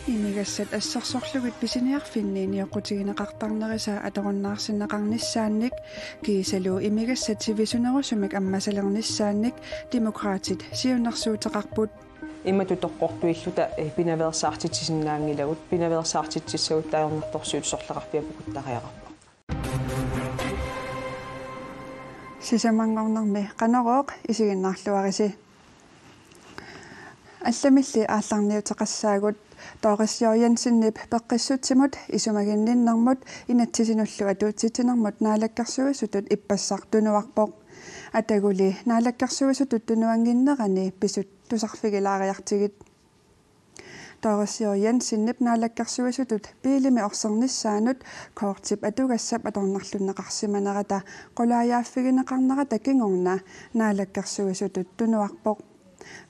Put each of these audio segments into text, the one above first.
Imigassat assarsorlugit pisiniarfinniinioqqutigineqartarnerisa atoqunnaarsinneqarnissaannik kiisalu imigassat sivisunerusumik ammasalernissaannik demokraatit siunnersuuteqarput имматутоққортуиллута пинаверсаартитсиннаангилагут пинаверсаартитсissагут таажорнэрторсуут сорлақарпиапукут тариақарпа сисамангорнарми қанерооқ исигиннаарлуариси алламилли аалларниутеқассаагут тоорисиориансиннип пеққиссутсимут исумагинниннэрмут инатсисинуллу атуутситсинэрмут наалаккарсуисутут иппассартунуарпоқ атагули наалаккарсуисутут тунуангиннерани писут тусарфигилаариартигит тоорисиориансиннип наалаккарсуисутут пиилими орсерниссаанут коортип атугассап аторнарлуннеқарсиманерата қулааяаффигинеқарнерата кингорна наалаккарсуисутут тунуарпоқ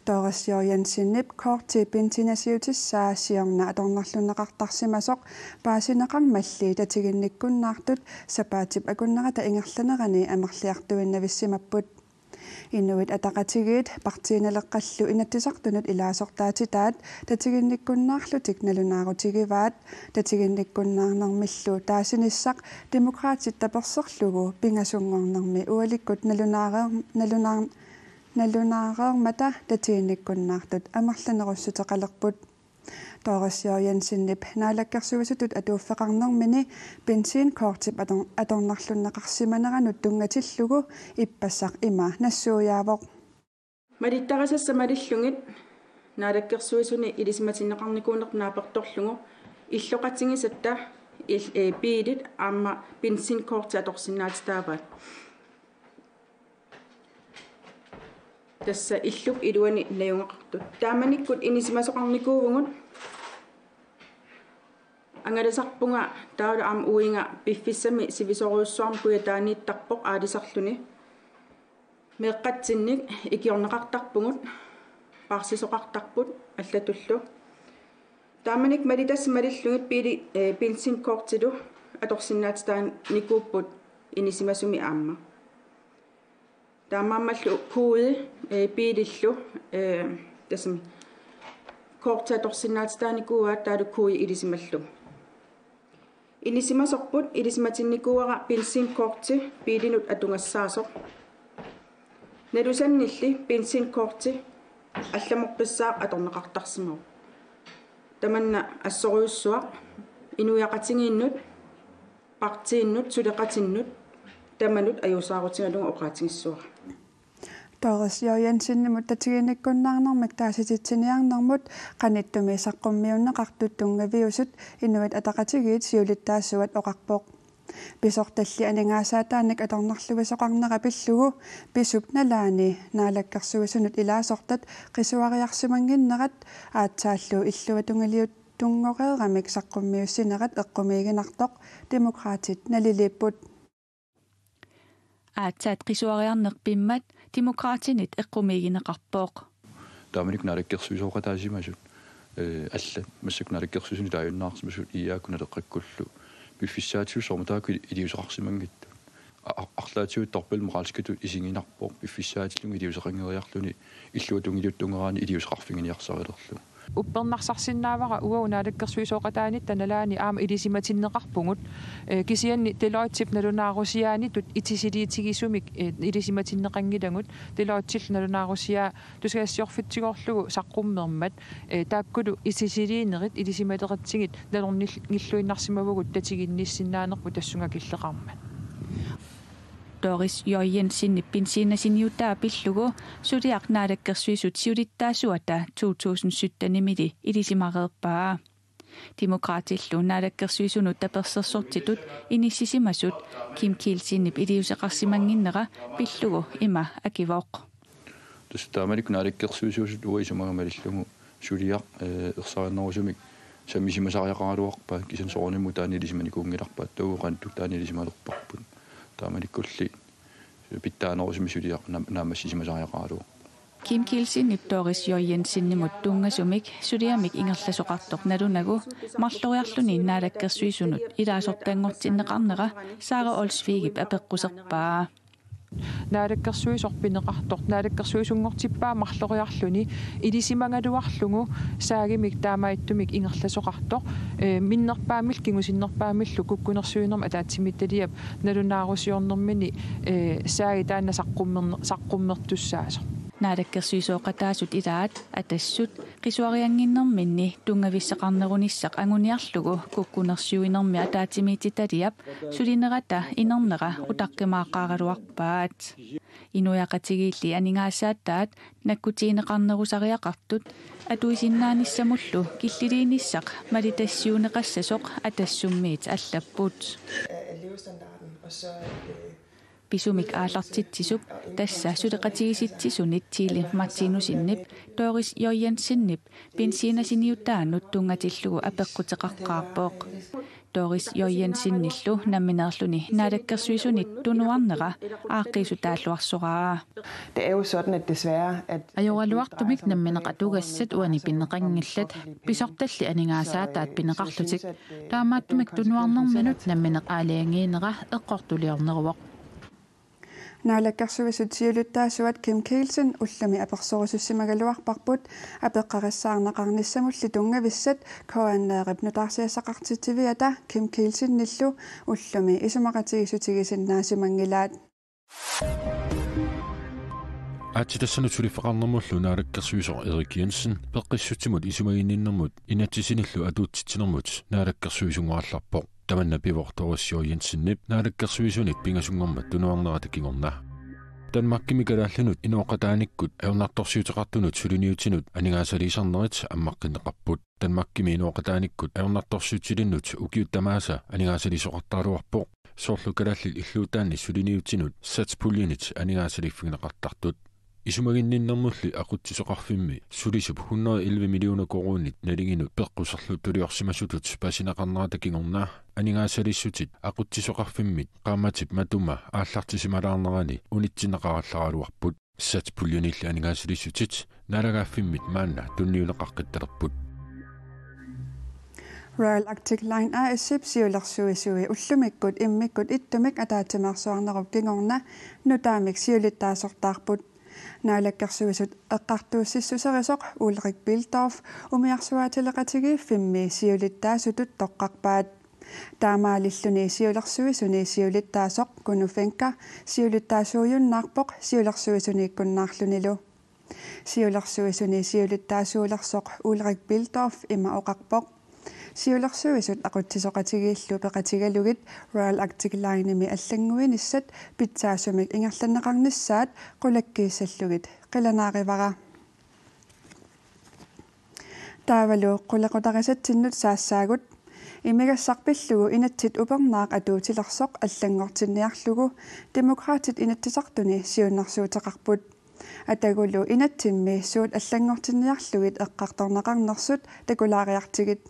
тоорисиориансиннип коорти пинтинасиутиссаа сиорна аторнарлуннеқартарсимасоқ паасинеқармалли татигинниккуннаартут сапаатип акуннерата ингерланерани амерлиартуиннависсимаппут инуит атақатигиит партииналеққаллу инаттисартунут илаасортаатитаат татигинниккуннаарлутик налунаарутигиваат татигинниккуннаарнэрмиллу таасиниссақ демократит таперсерлугу пингасунгорнэрми уаликкут налунаареермата татигинниккуннаартут амерланеруссутеқалерпут тоорисиориансиннип наалаккарсуисутут атууффеқарнэрмини бензинкоортип аторнарлуннеқарсиманеранут тунгатиллугу иппассақ има нассууяавоқ малиттарасасса малиллугит наалаккерсуисуни илисиматиннеқарникуунернааперторлугу иллоқатингисатта биилит аама бензинкоорти аторсиннаатитааваат тасса иллук илуани наюнгақартут тааманиккут инисимасоқарникуувгут ангаласарпунга таала аама уинга пиффиссами сивисоруйуссуарм куятаанииттарпоқ аалисарлуни меэққатсинник икиорнеқартарпугут парсисоқартарпут аллатуллу тааманик малитасса малиллугит пили бензинкоортилу аторсиннаатитаан никууппут инисимасуми аама таамааммаллу кууи пиилиллу тасми коортаторсиннаатитааникууаат таалу кууи илисималлу инисимасорпут илисиматинникууара бензинкоорти пиилинут атунгассаасоқ налусаннилли бензинкоорти алламоққиссаа аторнеқартарсимау таманна ассоруйуссуақ инуяқатингииннут партииннут сулеқатиннут таманут аюусаарутингалуга оқаатингиссуара тоорисиориансиннимут татигинниккуннаарнэрмик таасититсиниарнэрмут қаниттуми саққуммиуннеқартут тунгавиусут инуит атақатигиит сиулиттаассуат оқарпоқ писорталли анингаасаатааник аторнарлугисоқарнера пиллугу писуп налаани наалаккарсуисунут илаасортат қисуариарсимангиннерат аатсааллу иллуа тунгалиут тунгореерамик саққуммиуссинерат эққумиигинартоқ демократит налилиппут аатсаат қисуариарнерпиммат демократинит эққумиигинеқарпооқ тааманик налаккерсуисоқатаасимасут алла массак налаккерсуисуни тааюннаарсимасут иааккуналеққаккуллу пиффиссаатиу сорматааку илиусеқарсимангитту арлаатиут торпел моралскату исигинарпооқ пиффиссаатиллуги илиусеқангериарлуни иллуа тунгилуттунгараани илиусеқарфигиниарсарилерлу уппернарсарсиннаавара уау наалаккерсуисоқатаанит таналаани аама илисиматиннеқарпугут кисианни делоитсип налунаарусиаанитут итисилиитигисумик илисиматиннеқангилагут делоитсил налунаарусиаа тусгаассиорфитсигорлугу саққуммермат тааккулу итисилиинерит илисиматератсигит налорниллуиннарсимавгут татигинниссиннаанерпу тассунга киллеқармат Doris Jørgensen bensinasiniuttaa pillugu sudiaq naalakkерsuisut siulittaasuata 2017 nimili ilisimareerpaa demokraatillu naalakkерsuisunut tapersersortitut inissisimasut Kim Kielsinnip iliuseqarsimanginnera pillugu ima akivoq tustamanik naalakkерsuisut uisumagamalislugu suliaq ersariannerusumik samisimasariaqaraluarpa kisan soornimu taani ilisimanikuungilarpaat tauuqan taani ilisimalerparput тааманиккулли питтааnerusumisuliaq naamassisimasariaqaalu Kim Kielsinnip Doris Jørgensinнимут тунгасумик сулиамик ингерласоқартоқ налунагу марлориарлуни наалаккерсуисунут илаасортаангортиннеқарнера Сара Олсвигип апеққусерпаа наалаккерсуисорпинеқартор наалаккерсуисунгортиппаа марлориарлүни илисимангалуарлугу саагимик таамаиттумик ингерласоқартор миннерпаамил кингусиннерпаамиллу куккунерсуинерма атаатсимитталиап налунаарусиорнэрмини сааги таанна саққуммертуссаасо наалаккерсуисооқатаасут илаат атассут qisuarianginnerminni tungavissaqarnerunissaq anguniarlugu kukkunersiuinermi ataatimiititaliap sulinerata inermera utaqqimaaqqaaraluarpaat inuiaqatigiilli aningaasaattaat nakkutiineqarnerusariaqartut atuisinnaanисsamуллу киллилииниссақ малитассиунеқассасоқ атассуммиит аллаппут Pisumik aallartitsisup tassa suleqatigisitsisунит tiili Martinusinnip Doris Jojensinnip bensiinasiniutaannut tungatillugu apeqqutеқарqaarpooq Doris Jojensinnillu namminerluni naalakkersuisunit tunuarnera aaqqiisutaalluarsoraa Det er jo sådan at desværre at ajorluartumik nammineqatugassat uani pinneqangillat pisortalli aningaasaattaat pinneqarlutik taamaattumik tunuarnerminut nammineq aaliangiinera eqqortuliorneruvoq Naalakkersuisut siuluttaasuat Kim Kielsen ullami apersorusussimaгаluarparput apeqqarissaarneqarnissamulli tungavissat koanneerip nutarsiassaqartitiviata Kim Kielsen nillu ullami isumaqatigisutigisinnaasimangilaat Атитассану сулиффеқарнэрмуллу наалаккерсуисо Эрик Jensen пеққиссутимут исумагинниннэрмут инатсисиниллу атуутситсинэрмут наалаккерсуисунгуарларпоқ таманна пиворториссио Jensen-нип наалаккерсуисунит пингасунгормат тунуарнерата кигорна Данмаркими калааллунут инуоқатааниккут аернарторсиутеқартунут сулиниутинут анигаасалисарнерит аммаққинеқарпут Данмаркими инуоқатааниккут аернарторсиутилиннут укиуттамааса анигаасалисоқартаалуарпоқ соорлу калааллил иллуутаанни сулиниутинут сатспуллинит анигаасалиффигнеқартартут исумагинниннэрмулли ақутсисоқарфимми сулисуп 111 миллиона коруунит налигинут пеққусарлуттулиорсимасутут пасинеқарнерата кигорнаа анигаасалиссутит ақутсисоқарфиммит qaammatip matuma ааллартисималаарнерани унитсинеқаралларалуарпут сатспуллинилли анигаасалиссутит налагааффиммит маанна тунниунеқаққитталерпут Royal Arctic Line ASIP siulersuisui ullumikкут иммиккут иттумик атаатимаарсуарнеруп кигорна нутаамик сиулиттаасортаарпут наалаккерсуисут эққартууссиссусерисоқ Ulrik Bildorf умиарсуаатилеқатиги фимми сиулиттаасутут тоққарпаат таамаалиллуни сиулерсуисуни сиулиттаасоқ кунуфенка сиулиттаасууюннаарпоқ сиулерсуисунииккуннаарлунилу сиулерсуисуни сиулиттаасуулерсоқ Ulrik Bildorf има оқарпоқ сиулерсуисут ақутсисоқатигииллу пеқатигалугит Royal Arctic Line-ими аллангуиниссат питсаасумик ингерланнеқарниссаат қулаккииссаллугит қиланааривара таавалу қулеқутарисатсиннут саассаагут имигассарпиллугу инатсит упернаақ атуутилерсоқ аллангортинниарлугу демократит инаттисартуни сиуннэрсуутеқарпут атагулу инатсимми суут аллангортинниарлугит эққарторнеқарнерсут такулаариартигит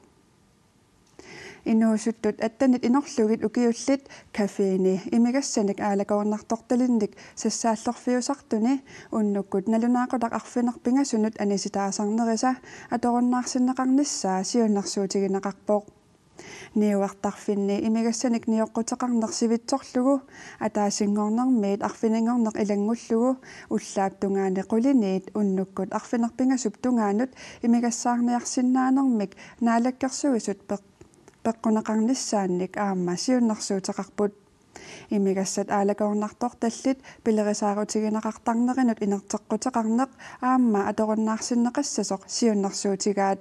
инуусуттут аттанит инерлугит укиуллит кафеини имигассаник аалагорнарторталинник сассааллорфиусартуни уннуккут налунаақутақ арфинерпингасунут аниситаасарнериса аторуннаарсиннеқарниссаа сиуннэрсуутигинеқарпоқ ниуартарфинни имигассаник ниоққутеқарнерсивитсорлугу атаасингорнэрмиит арфинингорнеқ илангуллугу уллааптунгаани қулиниит уннуккут арфинерпингасуп тунгаанут имигассаарниарсиннаанермик наалаккерсуисут пеққунеқарниссаанник аама сиуннэрсуутеқарпут имигассат аалагорнарторталлит пилерисаарутигинеқартарнеринут инертеққутеқарнеқ аама аторуннаарсиннеқассасоқ сиуннэрсуутигаат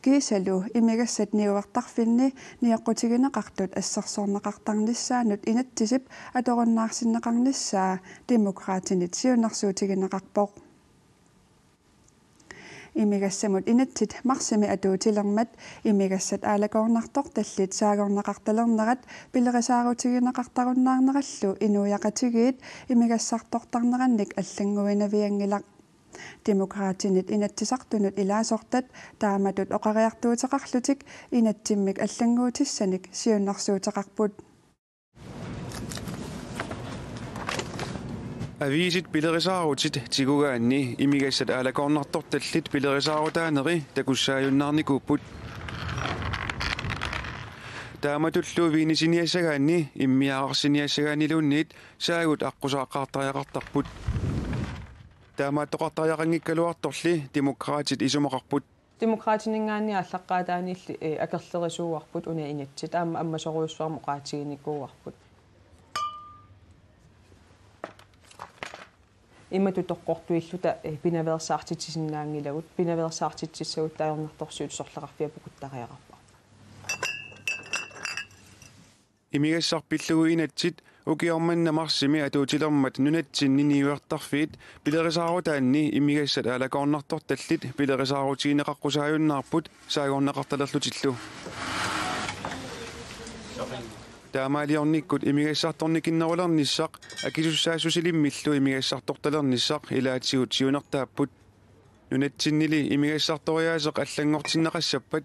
кисалу имигассат ниуартарфинни ниоққутигинеқартут ассерсорнеқартарниссаанут инаттисип аторуннаарсиннеқарниссаа демократинит сиуннэрсуутигинеқарпоқ имигассамут инатсит марсими атуутилермат имигассат аалагорнарторталлит саагорнеқарталернерат пилерисаарутигинеқартаруннаарнераллу инуяқатигиит имигассартортарнеранник аллангуинавиангилақ демократинит инатсисартунут илаасортат тааматут оқариартуутеқарлутик инатсиммик аллангуутиссаник сиуннэрсуутеқарпут Avisit pillerisaarutit tigugaanni imigassat aalakornartortallit pillerisaaruutaaneri takussaajunnaarnikuupput тааматуллуувиинисиниассагаанни иммиаарсиниассагаанилуунниит саагут аққусааққартариақартарпут таамааттоқартариақангиккалуарторли демократит исумақарпут демократинингаанни аллаққаатааниилли акерлерисууарпут уна инатсит аама аммасоруйуссуарму qaatiginikkuuarput иммату тоққортуиллута пинаверсаартитсиннаангилагут пинаверсаартитсиссагут таажорнарторсуут сорлақарфиа пукуттариақарпа имигассарпиллугу инатсит укиорманнамарсими атуутилермат нунатсиннини-уертарфиит пилерисаарутаанни имигассат аалакорнарторталлит пилерисаарутигинеқаққусааюннаарпут саагорнеқарталерлутиллу таамаалиорниккут имигассарторникиннерулерниссақ акисуссаасусилиммиллу имигассарторталерниссақ илаатсигут сиунертааппут нунатсиннили имигассарториаасеқ аллангортиннеқассаппат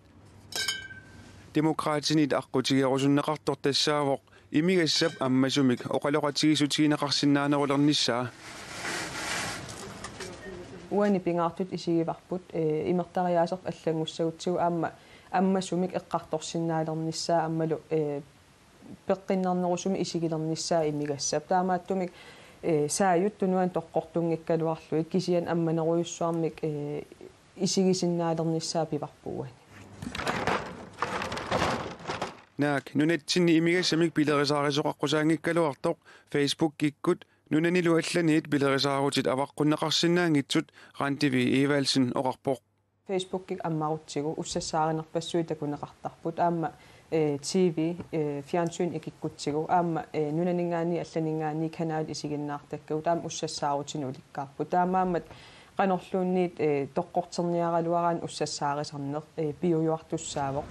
демократинит аққутигерусуннеқартор тассаавоқ имигассап аммасумик оқалоқатигисутигинеқарсинаанерулерниссаа уани пингаартут исигиварпут имертариаасеқ аллангуссагутсигу аама аммасумик эққарторсинаалерниссаа аммалу пеққиннернерусуми исигилерниссаа имигассап таамааттумик сааюттунуан тоққортунгиккалуарлуик кисиан амманеруйуссуармик исигисиннаалерниссаа пиварпууани наак нунатсинни имигассамик пилерисаарисоқаққусаангиккалуартоқ Facebook киккут нунанилу алланиит пилерисаарутит аваққуннеқарсинаангитсут рантиви Евалсен оқарпоқ Facebook кик аммарутсигу уссассааринерпассуи такунеқартарпут аама TV фиансуин икиккутсигу аама нунанингаани алланингаани канаал исигиннаартаккагут аама уссассаарутинуликкаарпут таамаамат qanorluunniit toqqorterniaraluaraan ussassaarisarneq biujuartussaavoq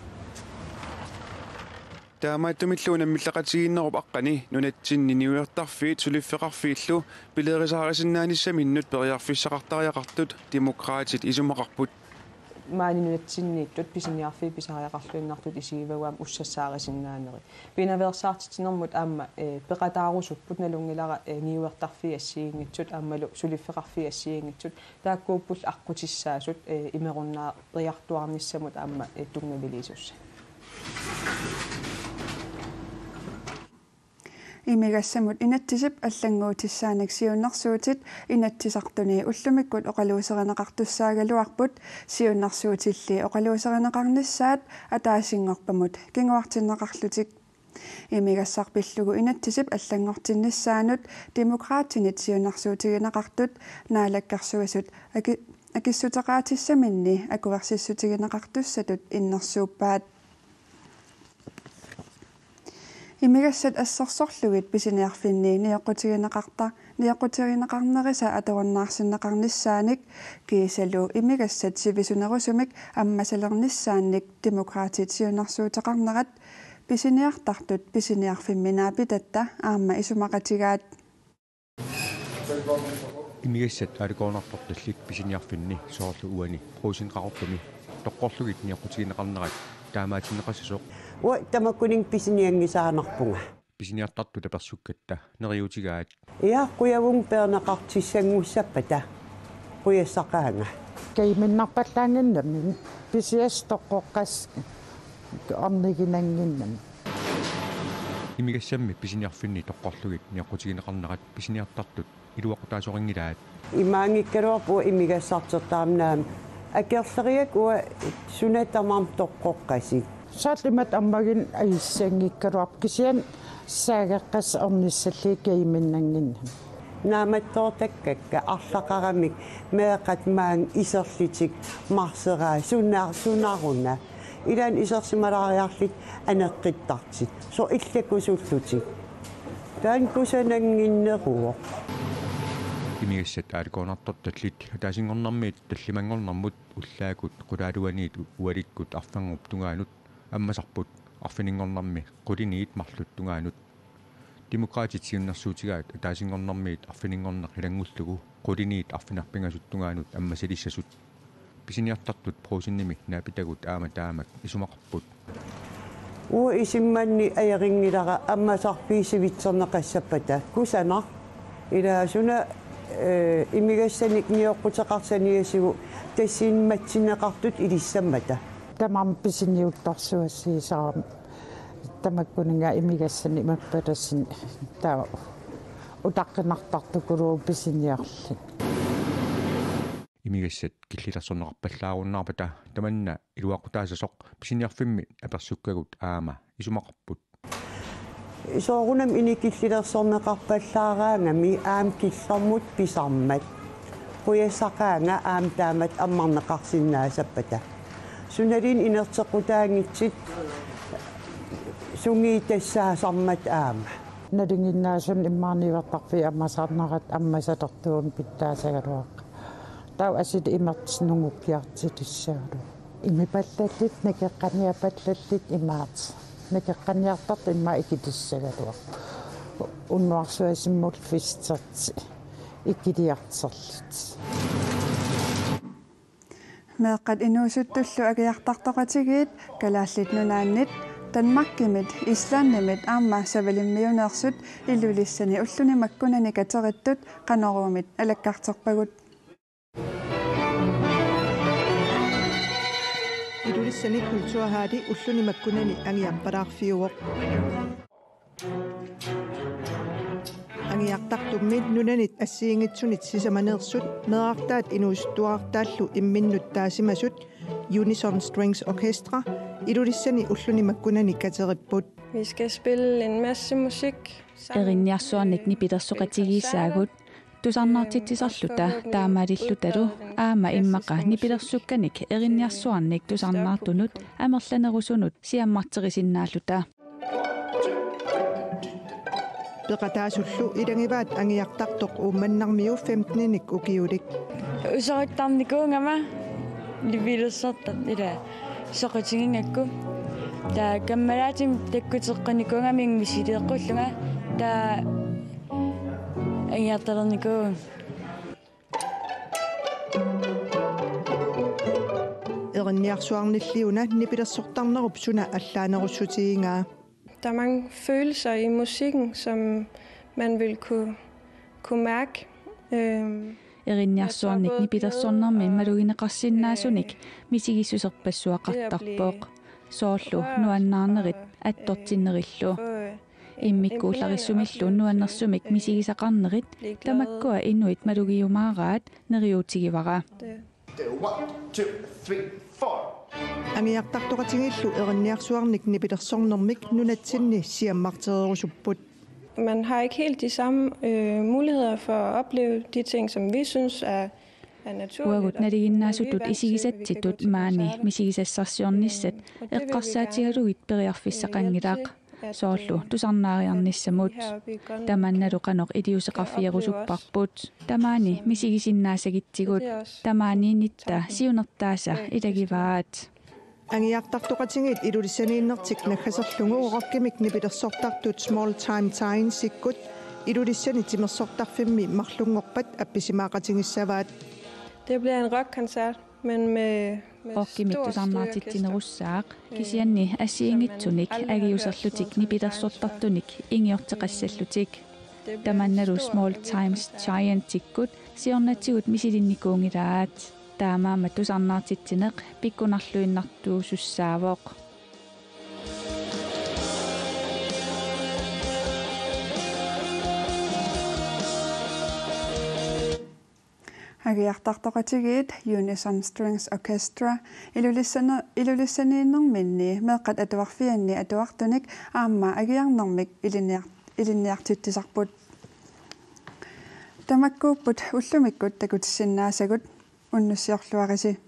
таамааттумиллуунаммиллақатигиннеруп аққани нунатсиннини-уертарфиит сулиффеқарфииллу пилерисаарисиннаанissamиннут периарфиссақартариақартут демократит исумақарпут маанинунатсиннииттут писиниарфи писариақарлуиннартут исигивагуам уссассаарисиннаанери пинаверсаартитинэрмут аама пеқатаарусуппут налунгилара ниуертарфи ассигингитсут аамалу сулиффеқарфи ассигингитсут тааккууппул аққутиссаасут имеруннаа риартуарниссамут аама тунгавилисусса имигассамут инаттисип аллангуутиссааник сиуннарсуутит инаттисартуни уллумиккут оқалуусеринеқартуссаагалуарпут сиуннарсуутилли оқалуусеринеқарниссаат атаасингорпамут кингуартиннеқарлутик имигассарпиллугу инаттисип аллангортинниссаанут демократинит сиуннарсуутигинеқартут наалаккарсуасут акиссутеқаатиссаминни акуверсиссутигинеқартуссатут иннерсууппаат имигассат ассорсорлугит писиниарфинни ниаққутигинеқарнериса атуарнаарсиннеқарниссааник кисалу имигассат сивисунерусумик аммасалерниссаанник демократит сиунарсуутеқарнерат писиниартартут писиниарфимминаапитатта аама исумақатигаат имигассат аликоорнарторталлик писиниарфинни соорлу уани проусинқарортуми тоққорлугит ниаққутигинеқарнерат таамаатиннеқассасоқ уа тамаккунин писиниангисаанарпунга писиниартарту таперсуккатта нериутигаат иа куявун пернеқартиссангуссаппата куяссақаанга кайминнарпаллаангиннамми писиас тоққоққас орнигинангиннам имигассамми писиниарфинни тоққорлугит ниаққутигинеқарнерат писиниартартут илуақутаасорингилаат имаангиккалуарпу имигассартертаамнаам акерлериак уа сунатамаам тоққоққаси саалимат аммагин аиссангиккалуар кисиан саагеққас орниссалли кайминнангиннам нааматтоортаккакка арлақарамик меэқат маан исерлитик марсераа сунааруна илаан исерсималаариарлит анеққиттартит со иллакусуллутик таан кусанангиннеруо имигассат ааликоонарторталлит таасингорнармиит таллимангорнармут уллаакут qulaaluaniit уаликкут арфангуп тунгаанут аммасарпут арфинингорнарми quliniit марлут тунгаанут демократит сиуннарсуутигаат таасингорнармиит арфинингорнеқ илангуллугу quliniit арфинарпингасут тунгаанут аммасалиссасут писиниартартут проусинними наапитагут аама таамак исумақарпут уу исимманни аярингилара аммасарпиисивитсернеқассаппата кусана илаасуна имигассаник ниоққутеқарсаниасигу тассиинматсинеқартут илиссаммата тамам писиниуттарсуассиисарам тамаккунинга имигассани маппалассин таа утаққинартартукулуу писиниарли имигассат киллилерсорнеқарпаллааруннаарпата таманна илуақутаасасоқ писиниарфимми аперсуккагут аама исумақарпут соорунам иникиллилерсорнеқарпаллаараангами аам киллэрмут писармат қуяссақаанга аам таамат аммарнеқарсиннаасаппата суналин инертеқутаангитсит сунги тассаасармат аама налингиннаасун иммаарнивертарфи аммасаарнарат аммасалертуун питтаасагалуақ тау асит имертснунгуккиартитиссаалу имипаллаллит накеққаниапаллаллит имаат накеққаниартарт имма икитиссагалуақ уннуарсуасиммул фистерти иккилиартерлит меэққат инуусуттуллу агиартартоқатигиит калааллит нунааннит Danmarkimit Islandimit аама савалиммиунеерсут илулиссани уллуни маккунани катериттут каноруумит алаккартерпагут илулиссани культураhaadi уллуни маккунани ангиарпалаарфиуоқ ангиартартуммит нунанит ассиингитсунит сисаманеерсут мерартаат инуустуартааллу имминнут таасимасут Unison Strings Orchestra ilulissani ulluni makkunani kateripput. Vi skal spille en masse musik. Erinniarsuarnik nipilersuqatigiissaagut tusarnaartittisarluta taamaalillutalu aama immaqa nipilersukkanik erinniarsuarnik tusarnaartunut amerlanerusunut siammarterisinnaалluta peqataasullu ilangivaat angiartartoq ummannarmiu 15-nik ukiulik usorittarnikuungama livilussertat ila soqatingingakku taa kammalaatim takkutеққаникунгамиң мисилеққуллунга taa анgiartalernikuu eriniarsuarnilliuna nipilersortarnerup suna allaanerussutigingaa. Der er mange følelser i musikken, som man vil kunne mærke. Erinniarsuarnik nipilersornermi malugineqarsinnaasunik misigissuserpassuaqartarpooq soorlu nuannaarnerit attortinnerillu immikkuullarisumillu nuannersumik misigisaqarnerit tamakkua inuit malugiumaaraat neriuutigivara 1, 2, 3, 4 Angiartartoqatingillu erinniarsuarnik nipilersornermik nunatsinni siammartererusupput. Man har ikke helt de samme muligheder for at opleve de ting, som vi synes er naturligt. Uagut naliginnaasutut isigisatsitut maani misigisassarsiornissat eqqarsaatigaluit periarfissaqangilaaq soorlu tusarnaariarnissamut tamannalu qanoq iliuseqarfiarusupparput tamaani misigisinnaasagittigut tamaani nitta siunertaasa ilagivaat Angiartartoqatingit ilulissaniinnertik nakhaserlungu uqakkimik nipilersortartut Small Time Tainsikkut ilulissani timersortarfimmi marlungorpat appisimaaqatingissavaat. Det bliver en rockkoncert, men med Okkimit tusarnaartittinerussaaq kisianni assiingitsunik agiuserlutik nipilersortartunik ingiorteqassallutik tamannalu Small Times Giant-tikkut siornatigut misilinikuungilaat taamaama tusarnaartittineq pikkunarluinnartuusussaavoq Agiartartoqatigiit Unison Strings Orchestra ilulissaniinnerminni meeqqat atuarfianni atuartunik aamma agiarnermik ilinniartittisarput tamakkuupput ullumikkut takutissinnaasagут уннуссиорлуарisi